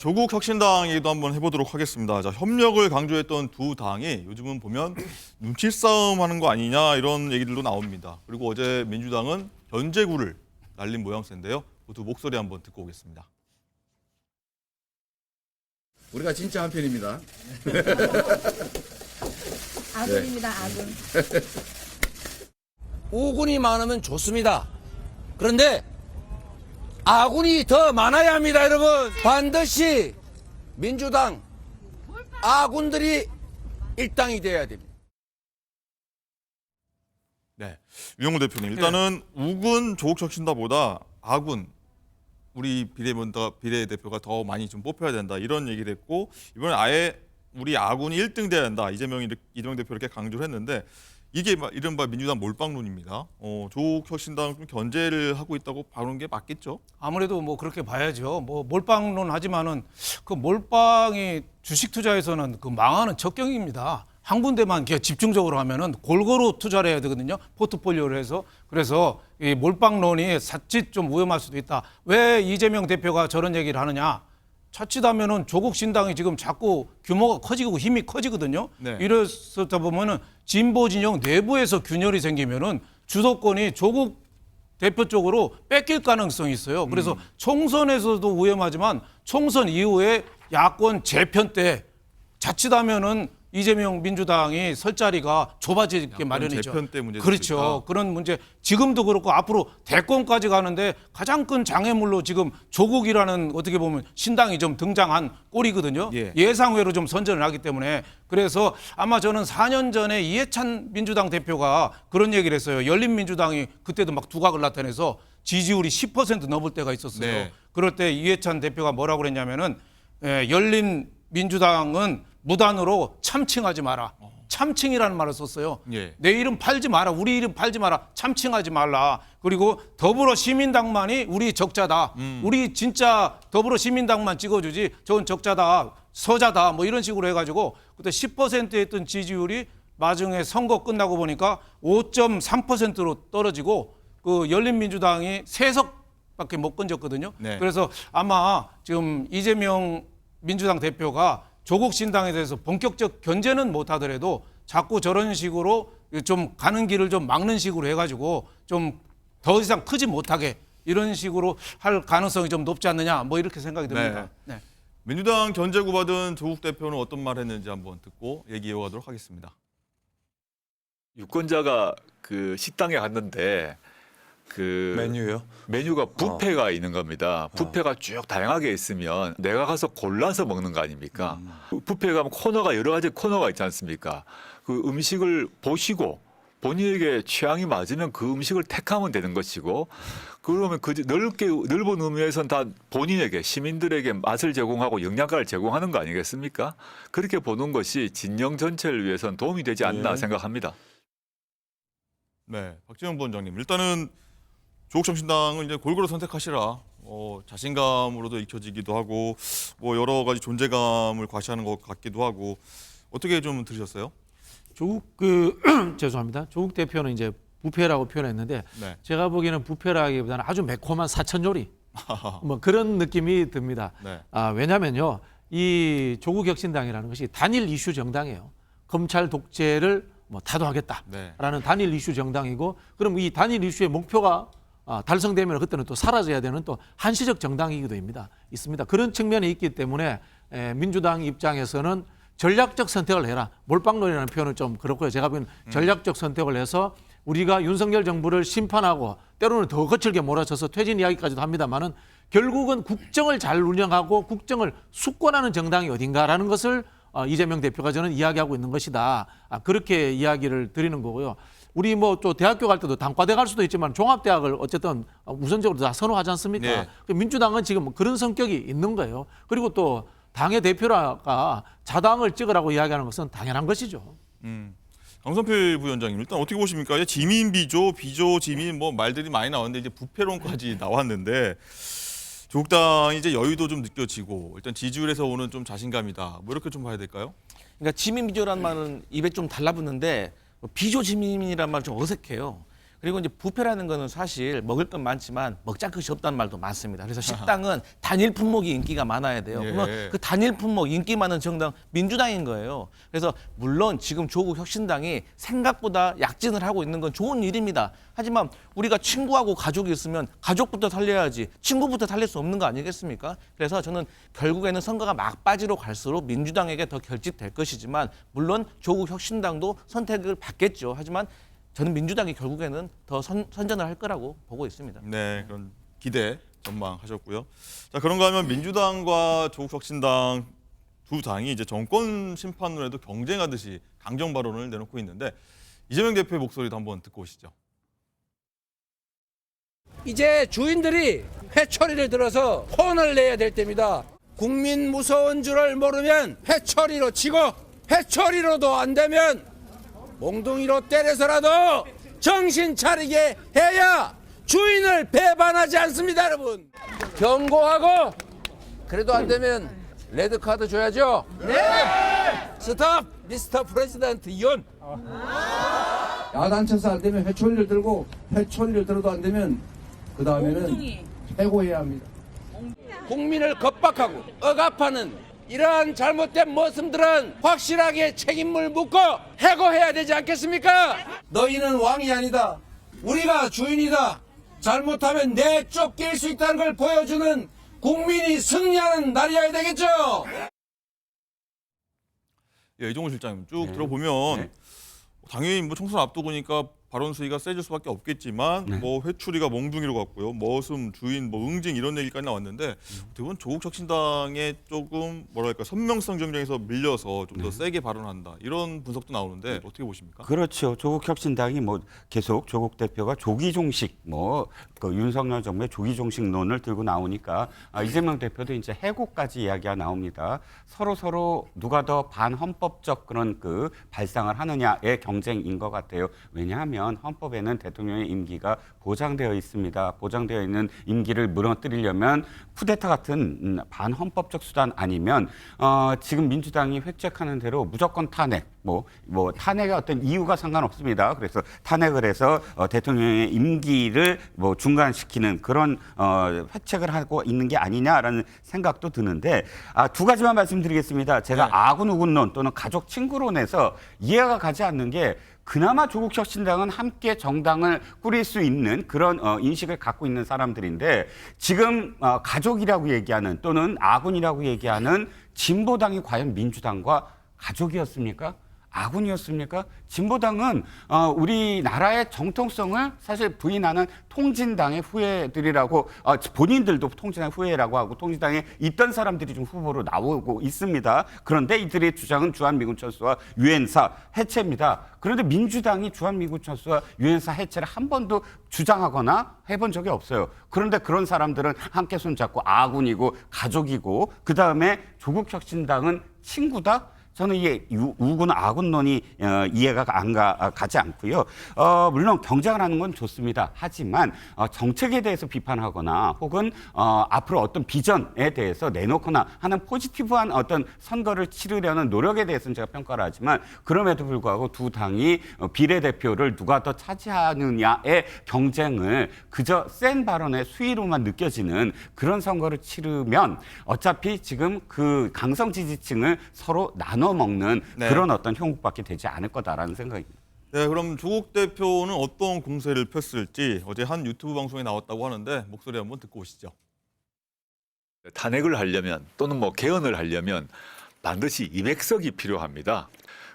조국 혁신당 얘기도 한번 해보도록 하겠습니다. 자, 협력을 강조했던 두 당이 요즘은 보면 눈치 싸움 하는 거 아니냐 이런 얘기들도 나옵니다. 그리고 어제 민주당은 견제구를 날린 모양새인데요. 그 두 목소리 한번 듣고 오겠습니다. 우리가 진짜 한편입니다. 아군입니다, 아군. 우군이 많으면 좋습니다. 그런데 아군이 더 많아야 합니다, 여러분. 반드시 민주당 아군들이 일당이 돼야 됩니다. 네, 유영호 대표님. 일단은 우군 조국 혁신당보다 아군 우리 비례대표가 더 많이 좀 뽑혀야 된다 이런 얘기를 했고 이번에 아예 우리 아군이 1등 돼야 된다 이재명 대표 이렇게 강조를 했는데 이게 이른바 민주당 몰빵론입니다. 조국 혁신당 좀 견제를 하고 있다고 봐는 게 맞겠죠? 아무래도 뭐 그렇게 봐야죠. 뭐 몰빵론 하지만은 그 몰빵이 주식 투자에서는 그 망하는 적경입니다. 한 군데만 이렇게 집중적으로 하면은 골고루 투자를 해야 되거든요. 포트폴리오를 해서. 그래서 이 몰빵론이 자칫 좀 위험할 수도 있다. 왜 이재명 대표가 저런 얘기를 하느냐? 자칫하면은 조국 신당이 지금 자꾸 규모가 커지고 힘이 커지거든요. 네. 이랬었다 보면은 진보 진영 내부에서 균열이 생기면은 주도권이 조국 대표 쪽으로 뺏길 가능성이 있어요. 그래서 총선에서도 위험하지만 총선 이후에 야권 재편 때 자칫하면은 이재명 민주당이 설 자리가 좁아지게 마련이죠. 재편 때 문제도 그렇죠. 있다. 그런 문제 지금도 그렇고 앞으로 대권까지 가는데 가장 큰 장애물로 지금 조국이라는 어떻게 보면 신당이 좀 등장한 꼴이거든요. 예. 예상외로 좀 선전을 하기 때문에 그래서 아마 저는 4년 전에 이해찬 민주당 대표가 그런 얘기를 했어요. 열린민주당이 그때도 막 두각을 나타내서 지지율이 10% 넘을 때가 있었어요. 네. 그럴 때 이해찬 대표가 뭐라고 그랬냐면은 열린민주당은 무단으로 참칭하지 마라. 참칭이라는 말을 썼어요. 예. 내 이름 팔지 마라. 우리 이름 팔지 마라. 참칭하지 말라. 그리고 더불어시민당만이 우리 적자다. 우리 진짜 더불어시민당만 찍어주지 저건 적자다. 서자다. 뭐 이런 식으로 해가지고 그때 10% 했던 지지율이 나중에 선거 끝나고 보니까 5.3%로 떨어지고 그 열린민주당이 3석밖에 못 건졌거든요. 네. 그래서 아마 지금 이재명 민주당 대표가 조국 신당에 대해서 본격적 견제는 못하더라도 자꾸 저런 식으로 좀 가는 길을 좀 막는 식으로 해가지고 좀 더 이상 크지 못하게 이런 식으로 할 가능성이 좀 높지 않느냐 뭐 이렇게 생각이 듭니다. 네. 민주당 견제구 받은 조국 대표는 어떤 말 했는지 한번 듣고 얘기 이어가도록 하겠습니다. 유권자가 그 식당에 갔는데 그 메뉴요? 메뉴가 뷔페가 있는 겁니다. 뷔페가 쭉 다양하게 있으면 내가 가서 골라서 먹는 거 아닙니까? 뷔페 가면 코너가 여러 가지 코너가 있지 않습니까? 그 음식을 보시고 본인에게 취향이 맞으면 그 음식을 택하면 되는 것이고 그러면 그 넓은 의미에서는 다 본인에게 시민들에게 맛을 제공하고 영양가를 제공하는 거 아니겠습니까? 그렇게 보는 것이 진영 전체를 위해서는 도움이 되지 않나 생각합니다. 네, 박지영 부원장님. 일단은 조국 혁신당은 이제 골고루 선택하시라. 자신감으로도 익혀지기도 하고 뭐 여러 가지 존재감을 과시하는 것 같기도 하고 어떻게 좀 들으셨어요? 조국 죄송합니다. 조국 대표는 이제 부패라고 표현했는데 네. 제가 보기에는 부패라기보다는 아주 매콤한 사천 요리 뭐 그런 느낌이 듭니다. 네. 왜냐면요, 이 조국 혁신당이라는 것이 단일 이슈 정당이에요. 검찰 독재를 뭐 타도하겠다라는 네. 단일 이슈 정당이고, 그럼 이 단일 이슈의 목표가 달성되면 그때는 또 사라져야 되는 또 한시적 정당이기도 있습니다. 그런 측면이 있기 때문에 민주당 입장에서는 전략적 선택을 해라. 몰빵론이라는 표현은 좀 그렇고요. 제가 보기에는 전략적 선택을 해서 우리가 윤석열 정부를 심판하고 때로는 더 거칠게 몰아쳐서 퇴진 이야기까지도 합니다만은 결국은 국정을 잘 운영하고 국정을 숙권하는 정당이 어딘가라는 것을 이재명 대표가 저는 이야기하고 있는 것이다. 그렇게 이야기를 드리는 거고요. 우리 뭐 또 대학교 갈 때도 단과대 갈 수도 있지만 종합대학을 어쨌든 우선적으로 다 선호하지 않습니까? 네. 민주당은 지금 그런 성격이 있는 거예요. 그리고 또 당의 대표라가 자당을 찍으라고 이야기하는 것은 당연한 것이죠. 강선필 부위원장님, 일단 어떻게 보십니까? 이제 지민 비조, 비조 지민 뭐 말들이 많이 나왔는데 이제 부패론까지 나왔는데 조국당이 이제 여유도 좀 느껴지고 일단 지지율에서 오는 좀 자신감이다. 뭐 이렇게 좀 봐야 될까요? 그러니까 지민 비조란 말은 입에 좀 달라붙는데 비조 지민이란 말 좀 어색해요. 그리고 이제 부패라는 거는 사실 먹을 건 많지만 먹잘 것이 없다는 말도 많습니다. 그래서 식당은 단일 품목이 인기가 많아야 돼요. 예. 그러면 그 단일 품목 인기 많은 정당 민주당인 거예요. 그래서 물론 지금 조국 혁신당이 생각보다 약진을 하고 있는 건 좋은 일입니다. 하지만 우리가 친구하고 가족이 있으면 가족부터 살려야지 친구부터 살릴 수 없는 거 아니겠습니까? 그래서 저는 결국에는 선거가 막바지로 갈수록 민주당에게 더 결집될 것이지만 물론 조국 혁신당도 선택을 받겠죠. 하지만 저는 민주당이 결국에는 더 선전을 할 거라고 보고 있습니다. 네, 그런 기대 전망하셨고요. 자, 그런가 하면 민주당과 조국혁신당 두 당이 이제 정권 심판으로도 경쟁하듯이 강경 발언을 내놓고 있는데 이재명 대표의 목소리도 한번 듣고 오시죠. 이제 주인들이 회초리를 들어서 혼을 내야 될 때입니다. 국민 무서운 줄을 모르면 회초리로 치고 회초리로도 안 되면 몽둥이로 때려서라도 정신 차리게 해야 주인을 배반하지 않습니다, 여러분. 경고하고 그래도 안 되면 레드카드 줘야죠. 네. 스탑, 미스터 프레지던트 이온. 야단 쳐서 안 되면 회초리를 들고 회초리를 들어도 안 되면 그 다음에는 해고해야 합니다. 국민을 겁박하고 억압하는 이러한 잘못된 모습들은 확실하게 책임을 묻고 해고해야 되지 않겠습니까? 너희는 왕이 아니다. 우리가 주인이다. 잘못하면 내쫓길 수 있다는 걸 보여주는 국민이 승리하는 날이어야 되겠죠. 예, 이종훈 실장님 쭉 들어보면 당연히 뭐 총선 앞두고니까 발언 수위가 세질 수밖에 없겠지만 뭐 회추리가 몽둥이로 갔고요, 머슴, 주인, 뭐 응징 이런 얘기까지 나왔는데 어떻게 보면 조국혁신당에 조금 뭐랄까 선명성 경쟁에서 밀려서 좀 더 세게 발언한다 이런 분석도 나오는데 어떻게 보십니까? 그렇죠. 조국혁신당이 뭐 계속 조국 대표가 조기종식 그 윤석열 정부의 조기종식론을 들고 나오니까 이재명 대표도 이제 해고까지 이야기가 나옵니다. 서로 누가 더 반헌법적 그런 그 발상을 하느냐의 경쟁인 것 같아요. 왜냐하면 헌법에는 대통령의 임기가 보장되어 있습니다. 보장되어 있는 임기를 무너뜨리려면 쿠데타 같은 반헌법적 수단 아니면 지금 민주당이 획책하는 대로 무조건 탄핵, 탄핵의 어떤 이유가 상관없습니다. 그래서 탄핵을 해서 대통령의 임기를 중단시키는 그런 획책을 하고 있는 게 아니냐라는 생각도 드는데 두 가지만 말씀드리겠습니다. 제가 아군 우군론 또는 가족 친구론에서 이해가 가지 않는 게 그나마 조국혁신당은 함께 정당을 꾸릴 수 있는 그런 인식을 갖고 있는 사람들인데 지금 가족이라고 얘기하는 또는 아군이라고 얘기하는 진보당이 과연 민주당과 가족이었습니까? 아군이었습니까? 진보당은 우리나라의 정통성을 사실 부인하는 통진당의 후예들이라고 본인들도 통진당의 후예라고 하고 통진당에 있던 사람들이 좀 후보로 나오고 있습니다. 그런데 이들의 주장은 주한미군철수와 유엔사 해체입니다. 그런데 민주당이 주한미군철수와 유엔사 해체를 한 번도 주장하거나 해본 적이 없어요. 그런데 그런 사람들은 함께 손잡고 아군이고 가족이고 그다음에 조국혁신당은 친구다? 저는 이게 우군 아군론이 이해가 가지 않고요. 물론 경쟁을 하는 건 좋습니다. 하지만 정책에 대해서 비판하거나 혹은 앞으로 어떤 비전에 대해서 내놓거나 하는 포지티브한 어떤 선거를 치르려는 노력에 대해서는 제가 평가를 하지만 그럼에도 불구하고 두 당이 비례대표를 누가 더 차지하느냐의 경쟁을 그저 센 발언의 수위로만 느껴지는 그런 선거를 치르면 어차피 지금 그 강성 지지층을 서로 나눠 먹는 그런 어떤 형국밖에 되지 않을 거다라는 생각입니다. 네, 그럼 조국 대표는 어떤 공세를 폈을지 어제 한 유튜브 방송에 나왔다고 하는데 목소리 한번 듣고 오시죠. 탄핵을 하려면 또는 개헌을 하려면 반드시 200석이 필요합니다.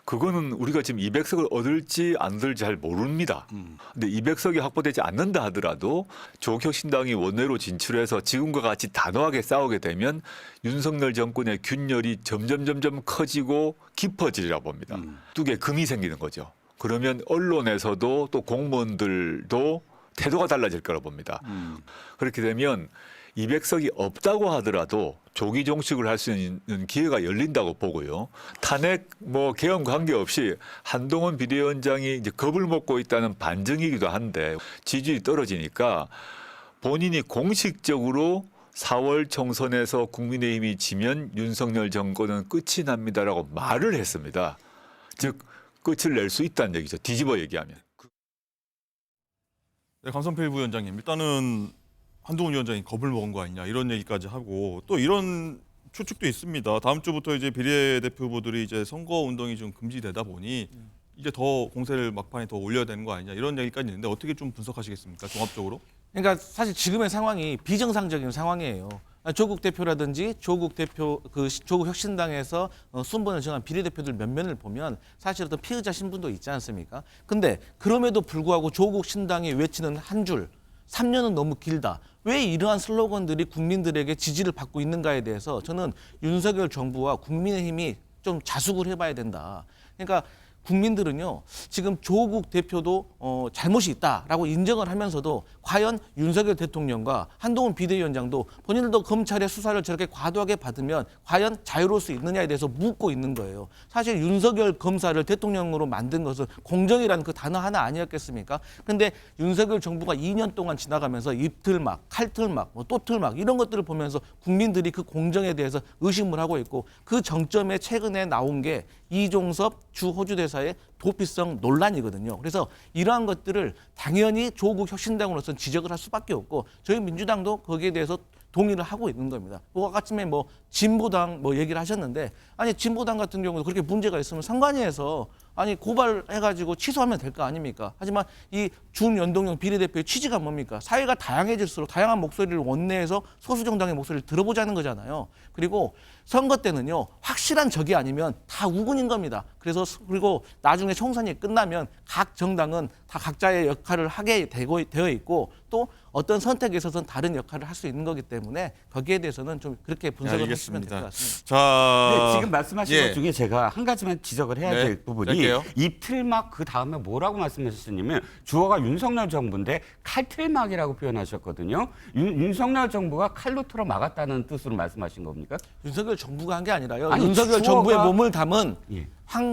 그거는 우리가 지금 200석을 얻을지 안 얻을지 잘 모릅니다. 근데 200석이 확보되지 않는다 하더라도 조국혁신당이 원내로 진출해서 지금과 같이 단호하게 싸우게 되면 윤석열 정권의 균열이 점점 커지고 깊어지리라 봅니다. 뚝에 금이 생기는 거죠. 그러면 언론에서도 또 공무원들도 태도가 달라질 거라 봅니다. 그렇게 되면 200석이 없다고 하더라도 조기 종식을 할 수 있는 기회가 열린다고 보고요. 탄핵 개헌 관계없이 한동훈 비대위원장이 이제 겁을 먹고 있다는 반증이기도 한데 지지율이 떨어지니까 본인이 공식적으로 4월 총선에서 국민의힘이 지면 윤석열 정권은 끝이 납니다라고 말을 했습니다. 즉 끝을 낼 수 있다는 얘기죠. 뒤집어 얘기하면. 네, 강성필 부위원장님, 일단은 한동훈 위원장이 겁을 먹은 거 아니냐 이런 얘기까지 하고 또 이런 추측도 있습니다. 다음 주부터 이제 비례대표 후보들이 이제 선거 운동이 좀 금지되다 보니 이제 더 공세를 막판에 더 올려야 되는 거 아니냐 이런 얘기까지 있는데 어떻게 좀 분석하시겠습니까? 종합적으로? 그러니까 사실 지금의 상황이 비정상적인 상황이에요. 조국 대표라든지 조국 혁신당에서 순번을 정한 비례대표들 몇 면을 보면 사실 어떤 피의자 신분도 있지 않습니까? 근데 그럼에도 불구하고 조국 신당이 외치는 한 줄, 3년은 너무 길다. 왜 이러한 슬로건들이 국민들에게 지지를 받고 있는가에 대해서 저는 윤석열 정부와 국민의힘이 좀 자숙을 해봐야 된다. 그러니까 국민들은요, 지금 조국 대표도 잘못이 있다라고 인정을 하면서도 과연 윤석열 대통령과 한동훈 비대위원장도 본인들도 검찰의 수사를 저렇게 과도하게 받으면 과연 자유로울 수 있느냐에 대해서 묻고 있는 거예요. 사실 윤석열 검사를 대통령으로 만든 것은 공정이라는 그 단어 하나 아니었겠습니까? 근데 윤석열 정부가 2년 동안 지나가면서 입틀막, 칼틀막, 또틀막 이런 것들을 보면서 국민들이 그 공정에 대해서 의심을 하고 있고 그 정점에 최근에 나온 게 이종섭 주 호주 대사의 도피성 논란이거든요. 그래서 이러한 것들을 당연히 조국 혁신당으로서는 지적을 할 수밖에 없고 저희 민주당도 거기에 대해서 동의를 하고 있는 겁니다. 아까쯤에 진보당 얘기를 하셨는데 아니 진보당 같은 경우도 그렇게 문제가 있으면 선관위에서 아니 고발해가지고 취소하면 될 거 아닙니까? 하지만 이 준연동형 비례대표의 취지가 뭡니까? 사회가 다양해질수록 다양한 목소리를 원내에서 소수 정당의 목소리를 들어보자는 거잖아요. 그리고 선거 때는요 확실한 적이 아니면 다 우군인 겁니다. 그리고 나중에 총선이 끝나면 각 정당은 다 각자의 역할을 하게 되어 있고 또 어떤 선택에 있어서는 다른 역할을 할 수 있는 거기 때문에 거기에 대해서는 좀 그렇게 분석을 하시면 될 것 같습니다. 자, 네, 지금 말씀하신 것 중에 제가 한 가지만 지적을 해야 네, 될 부분이 할게요. 입틀막 그 다음에 뭐라고 말씀하셨냐면 주어가 윤석열 정부인데 칼틀막이라고 표현하셨거든요. 윤석열 정부가 칼로 틀어 막았다는 뜻으로 말씀하신 겁니까? 윤석열 정부가 한 게 아니라요. 아니, 윤석열 주어가- 정부의 몸을 담은 예.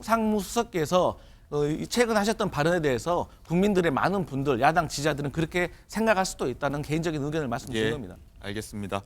상무수석께서 최근 하셨던 발언에 대해서 국민들의 많은 분들, 야당 지지자들은 그렇게 생각할 수도 있다는 개인적인 의견을 말씀드린 예, 겁니다. 알겠습니다.